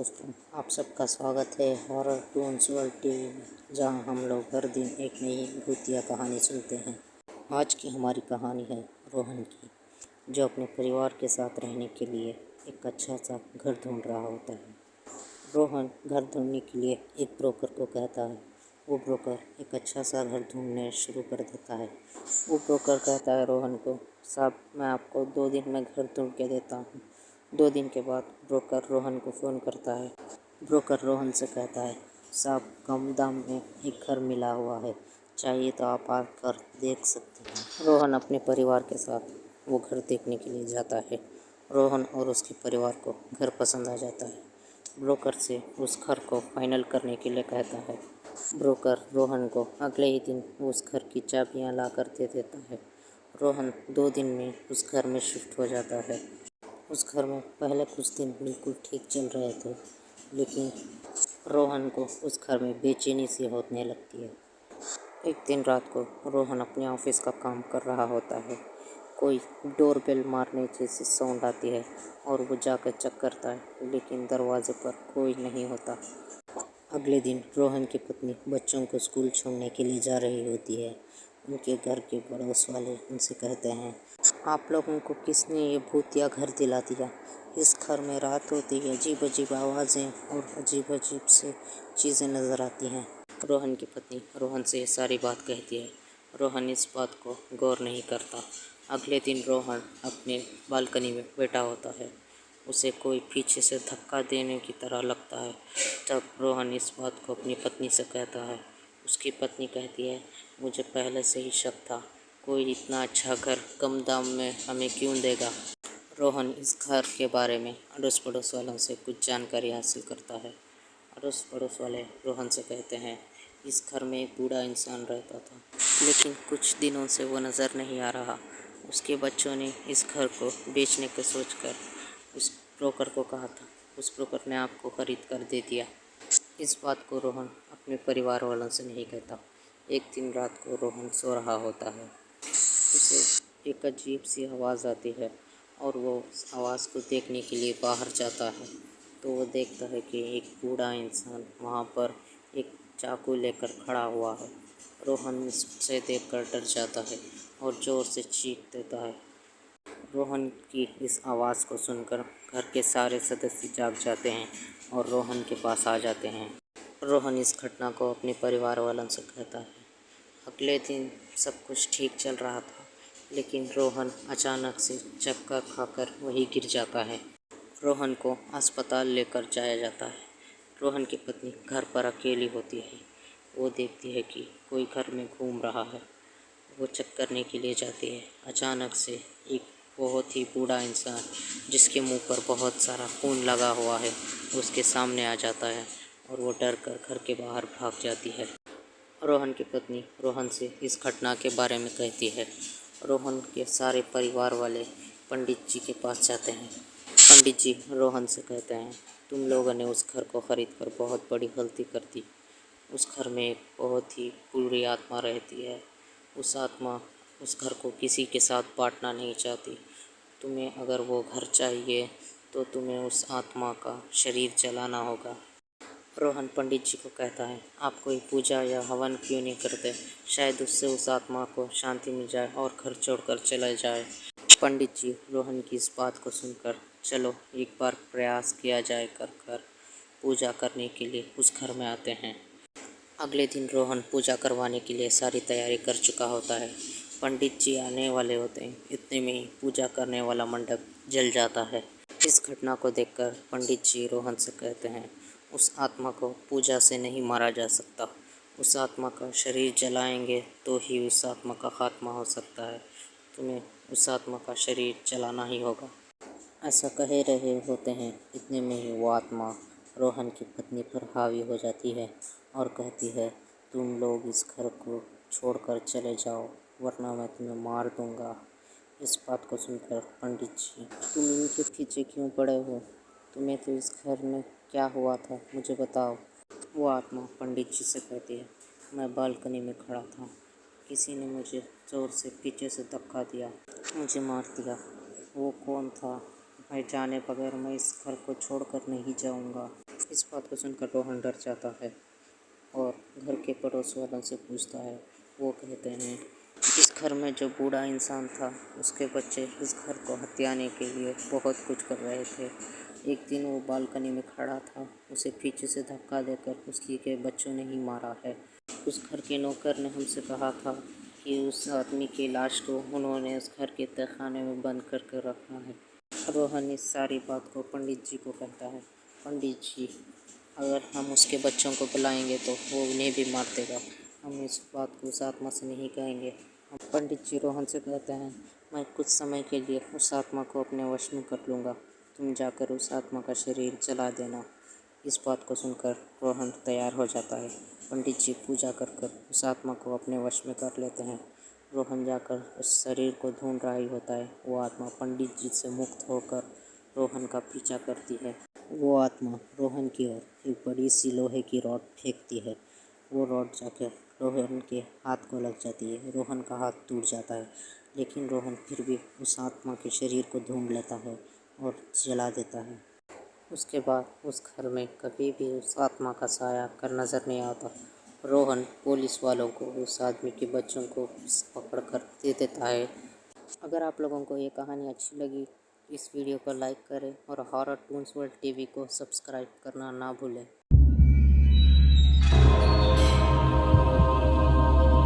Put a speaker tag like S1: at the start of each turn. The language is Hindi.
S1: दोस्तों, आप सबका स्वागत है हॉरर टून्स वर्ल्ड टीवी में, जहां हम लोग हर दिन एक नई भूतिया कहानी सुनते हैं। आज की हमारी कहानी है रोहन की, जो अपने परिवार के साथ रहने के लिए एक अच्छा सा घर ढूंढ रहा होता है। रोहन घर ढूंढने के लिए एक ब्रोकर को कहता है। वो ब्रोकर एक अच्छा सा घर ढूंढने शुरू कर देता है। वो ब्रोकर कहता है रोहन को, साहब मैं आपको 2 दिन में घर ढूंढ के देता हूँ। 2 दिन के बाद ब्रोकर रोहन को फ़ोन करता है। ब्रोकर रोहन से कहता है, साहब कम दाम में एक घर मिला हुआ है, चाहिए तो आप आकर देख सकते हैं। रोहन अपने परिवार के साथ वो घर देखने के लिए जाता है। रोहन और उसके परिवार को घर पसंद आ जाता है। ब्रोकर से उस घर को फाइनल करने के लिए कहता है। ब्रोकर रोहन को अगले ही दिन उस घर की चाबियां ला कर दे देता है। रोहन 2 दिन में उस घर में शिफ्ट हो जाता है। उस घर में पहले कुछ दिन बिल्कुल ठीक चल रहे थे, लेकिन रोहन को उस घर में बेचैनी सी होने लगती है। एक दिन रात को रोहन अपने ऑफिस का काम कर रहा होता है। कोई डोरबेल मारने जैसी साउंड आती है और वो जाकर चेक करता है, लेकिन दरवाजे पर कोई नहीं होता। अगले दिन रोहन की पत्नी बच्चों को स्कूल छोड़ने के लिए जा रही होती है। उनके घर के पड़ोस वाले उनसे कहते हैं, आप लोगों को किसने ये भूतिया घर दिला दिया? इस घर में रात होती है, अजीब अजीब आवाज़ें और अजीब अजीब से चीज़ें नज़र आती हैं। रोहन की पत्नी रोहन से ये सारी बात कहती है। रोहन इस बात को गौर नहीं करता। अगले दिन रोहन अपने बालकनी में बैठा होता है। उसे कोई पीछे से धक्का देने की तरह लगता है। तब रोहन इस बात को अपनी पत्नी से कहता है। उसकी पत्नी कहती है, मुझे पहले से ही शक था, कोई इतना अच्छा घर कम दाम में हमें क्यों देगा। रोहन इस घर के बारे में अड़ोस पड़ोस वालों से कुछ जानकारी हासिल करता है। अड़ोस पड़ोस वाले रोहन से कहते हैं, इस घर में एक बूढ़ा इंसान रहता था, लेकिन कुछ दिनों से वो नज़र नहीं आ रहा। उसके बच्चों ने इस घर को बेचने को सोचकर उस ब्रोकर को कहा था। उस ब्रोकर ने आपको खरीद कर दे दिया। इस बात को रोहन अपने परिवार वालों से नहीं कहता। एक दिन रात को रोहन सो रहा होता है। उसे एक अजीब सी आवाज़ आती है और वो उस आवाज़ को देखने के लिए बाहर जाता है, तो वो देखता है कि एक बूढ़ा इंसान वहाँ पर एक चाकू लेकर खड़ा हुआ है। रोहन इसे देखकर डर जाता है और ज़ोर से चीख देता है। रोहन की इस आवाज़ को सुनकर घर के सारे सदस्य जाग जाते हैं और रोहन के पास आ जाते हैं। रोहन इस घटना को अपने परिवार वालों से कहता है। अगले दिन सब कुछ ठीक चल रहा था, लेकिन रोहन अचानक से चक्कर खाकर वहीं गिर जाता है। रोहन को अस्पताल लेकर जाया जाता है। रोहन की पत्नी घर पर अकेली होती है। वो देखती है कि कोई घर में घूम रहा है। वो चेक करने के लिए जाती है। अचानक से एक बहुत ही बूढ़ा इंसान, जिसके मुंह पर बहुत सारा खून लगा हुआ है, उसके सामने आ जाता है और वो डर कर घर के बाहर भाग जाती है। रोहन की पत्नी रोहन से इस घटना के बारे में कहती है। रोहन के सारे परिवार वाले पंडित जी के पास जाते हैं। पंडित जी रोहन से कहते हैं, तुम लोगों ने उस घर को खरीद कर बहुत बड़ी गलती कर दी। उस घर में एक बहुत ही बुरी आत्मा रहती है। उस आत्मा उस घर को किसी के साथ बांटना नहीं चाहती। तुम्हें अगर वो घर चाहिए तो तुम्हें उस आत्मा का शरीर जलाना होगा। रोहन पंडित जी को कहता है, आप कोई पूजा या हवन क्यों नहीं करते? शायद उससे उस आत्मा को शांति मिल जाए और घर छोड़कर चला जाए। पंडित जी रोहन की इस बात को सुनकर, चलो एक बार प्रयास किया जाए कर पूजा करने के लिए उस घर में आते हैं। अगले दिन रोहन पूजा करवाने के लिए सारी तैयारी कर चुका होता है। पंडित जी आने वाले होते हैं, इतने में ही पूजा करने वाला मंडप जल जाता है। इस घटना को देखकर पंडित जी रोहन से कहते हैं, उस आत्मा को पूजा से नहीं मारा जा सकता। उस आत्मा का शरीर जलाएंगे तो ही उस आत्मा का खात्मा हो सकता है। तुम्हें उस आत्मा का शरीर जलाना ही होगा। ऐसा कह रहे होते हैं, इतने में ही वो आत्मा रोहन की पत्नी पर हावी हो जाती है और कहती है, तुम लोग इस घर को छोड़कर चले जाओ, वरना मैं तुम्हें मार दूंगा। इस बात को सुनकर पंडित जी, तुम इनके पीछे क्यों पड़े हो? तुम्हें तो इस घर में क्या हुआ था, मुझे बताओ। वो आत्मा पंडित जी से कहती है, मैं बालकनी में खड़ा था, किसी ने मुझे ज़ोर से पीछे से धक्का दिया, मुझे मार दिया। वो कौन था? मैं जाने बगैर मैं इस घर को छोड़कर नहीं जाऊंगा। इस बात को सुनकर रोहन डर जाता है और घर के पड़ोस वालों से पूछता है। वो कहते हैं इस घर में जो बूढ़ा इंसान था उसके बच्चे इस घर को हथियाने के लिए बहुत कुछ कर रहे थे। एक दिन वो बालकनी में खड़ा था, उसे पीछे से धक्का देकर उसकी के बच्चों ने ही मारा है। उस घर के नौकर ने हमसे कहा था कि उस आदमी की लाश को उन्होंने उस घर के तहखाने में बंद कर रखा है। रोहन इस सारी बात को पंडित जी को कहता है। पंडित जी, अगर हम उसके बच्चों को बुलाएंगे तो वो उन्हें भी मार देगा। हम इस बात को उस आत्मा से नहीं कहेंगे। पंडित जी रोहन से कहते हैं, मैं कुछ समय के लिए उस आत्मा को अपने वश में कर लूँगा, तुम जाकर उस आत्मा का शरीर जला देना। इस बात को सुनकर रोहन तैयार हो जाता है। पंडित जी पूजा कर उस आत्मा को अपने वश में कर लेते हैं। रोहन जाकर उस शरीर को ढूंढ रहा ही होता है। वो आत्मा पंडित जी से मुक्त होकर रोहन का पीछा करती है। वो आत्मा रोहन की ओर एक बड़ी सी लोहे की रॉड फेंकती है। वो रॉड जाकर रोहन के हाथ को लग जाती है। रोहन का हाथ टूट जाता है, लेकिन रोहन फिर भी उस आत्मा के शरीर को ढूंढ लेता है और जला देता है। उसके बाद उस घर में कभी भी उस आत्मा का साया कर नज़र नहीं आता। रोहन पुलिस वालों को उस आदमी के बच्चों को पकड़ कर दे देता है। अगर आप लोगों को ये कहानी अच्छी लगी, इस वीडियो को लाइक करें और हॉरर टून्स वर्ल्ड टीवी को सब्सक्राइब करना ना भूलें।